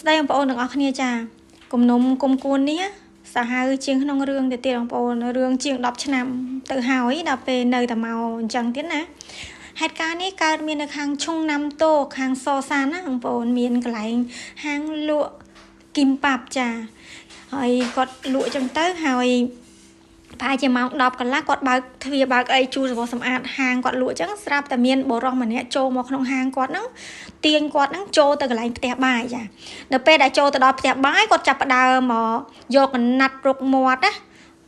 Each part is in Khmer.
ស្ដីបងប្អូនទាំងអស់គ្នាចាគំនុំគុំគួននេះសាហាវជាងក្នុងរឿងទៅទៀតបងប្អូនរឿងជាង10ឆ្នាំទៅហើយដល់ពេលនៅតែមកអញ្ចឹងទៀតណាហេតុការណ៍នេះកើតមាននៅខាងឈុងណាំតូខាងសសានណាបងប្អូនមានកន្លែងហាងលក់គីមប៉ាប់ចាហើយគាត់លក់អញ្ចឹងទៅហើយប្រហែលជាម៉ោង10កន្លះគាត់បើកទ្វារបើកអីជួសរបស់សម្អាតហាងគាត់លក់អញ្ចឹងស្រាប់តែមានបរិសម្នាក់ចូលមកក្នុងហាងគាត់ហ្នឹងទាញគាត់ហ្នឹងចូលទៅកន្លែងផ្ទះបាយចាដល់ពេលដែលចូលទៅដល់ផ្ទះបាយគាត់ចាប់ផ្ដើមមកយកកណាត់រុកមាត់ណា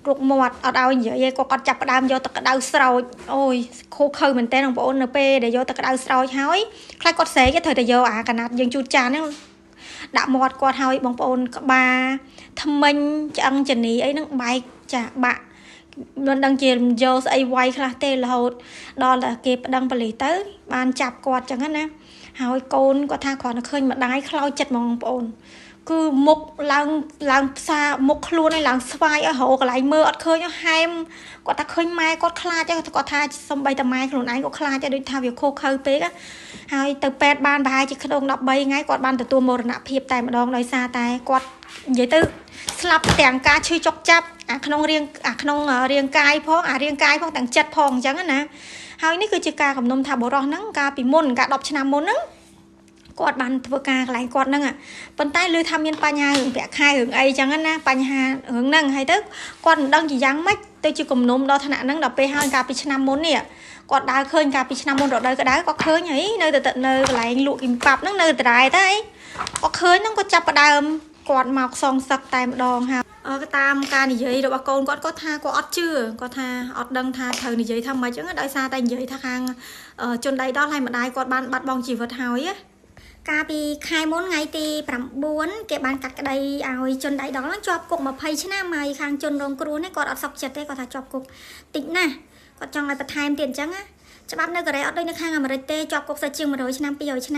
រុកមាត់អត់ឲ្យនិយាយឯងគាត់ចាប់ផ្ដើមយកទឹកក្តៅស្រោចអូយខូខើមែនតើបងប្អូននៅពេលដែលយកទឹកក្តៅស្រោចហើយខ្លាចគាត់ស្រែកត្រូវតែយកអាកណាត់យើងជូតចានហ្នឹងដាក់មាត់គាត់ហើយបងប្អូនក្បាលថ្មិញឆ្អឹងចនីអីហ្នឹងបែកចាបាក់មិនដឹងជាយកស្អីវាយខ្លះទេរហូតដល់តែគេប្តឹងប៉ូលីសទៅបានចាប់គាត់ចឹងណាហើយកូនគាត់ថាគ្រាន់តែឃើញម្ដាយខ្លោចចិត្តហ្មងបងប្អូនគឺមុខឡើងផ្សារមុខខ្លួនឯងឡើងស្វាយឲ្យរកកន្លែងមើលអត់ឃើញហែមគាត់ថាឃើញម៉ែគាត់ខ្លាចគាត់ថាសំបីតែម៉ែខ្លួនឯងក៏ខ្លាចដែរដូចថាវាខូខើពេកហើយទៅពេទ្យបានប្រហែលជាក្នុង13ថ្ងៃគាត់បានទទួលមរណភាពតែម្ដងដោយសារតែគាត់និយាយទៅស្លាប់ទាំងការឈឺចុកចាប់ក្នុងរាងកាយផងរាងកាយផងទាំងចិត្តផងអញ្ចឹងណាហើយនេះគឺជាការកំណុំថាបរោះហ្នឹងកាលពីមុនកាល10ឆ្នាំមុនហ្នឹងគាត់បានធ្វើការកន្លែងគាត់ហ្នឹងប៉ុន្តែឮថាមានបញ្ហារឿងប្រាក់ខែរឿងអីចឹងណាបញ្ហារឿងហ្នឹងហើយទៅគាត់មិនដឹងជាយ៉ាងម៉េចទៅជាគំនុំដល់ថ្នាក់ហ្នឹងដល់ពេលហើយកាលពីឆ្នាំមុននេះគាត់ដើរឃើញកាលពីឆ្នាំមុនរដូវក្តៅគាត់ឃើញហីនៅតែនៅកន្លែងលក់គីមប៉ាប់ហ្នឹងនៅតែដែរតែគាត់ឃើញហ្នឹងគាត់ចាប់ផ្ដើមគាត់មកសងសឹកតែម្ដងហើយតាមការនិយាយរបស់កូនគាត់ថាគាត់អត់ជឿគាត់ថាអត់ដឹងថាត្រូវនិយាយថាម៉េចហ្នឹងដោយសារតែនិយាយថាខាងជនដៃដល់ហើយម្ដាយគាត់បានបាត់បង់ជីវិតហើយកាលពីខែមុនថ្ងៃទី9គេបានកាត់ក្តីឲ្យជនដៃដល់ហ្នឹងជាប់គុក20ឆ្នាំហើយខាងជនរងគ្រោះនេះគាត់អត់សុខចិត្តទេគាត់ថាជាប់គុកតិចណាស់គាត់ចង់ឲ្យបន្ថែមទៀតអញ្ចឹងច្បាប់នៅកូរ៉េអត់ដូចនៅខាងអាមេរិកទេជាប់គុកសាច់ជាង100ឆ្នាំ200ឆ្នាំ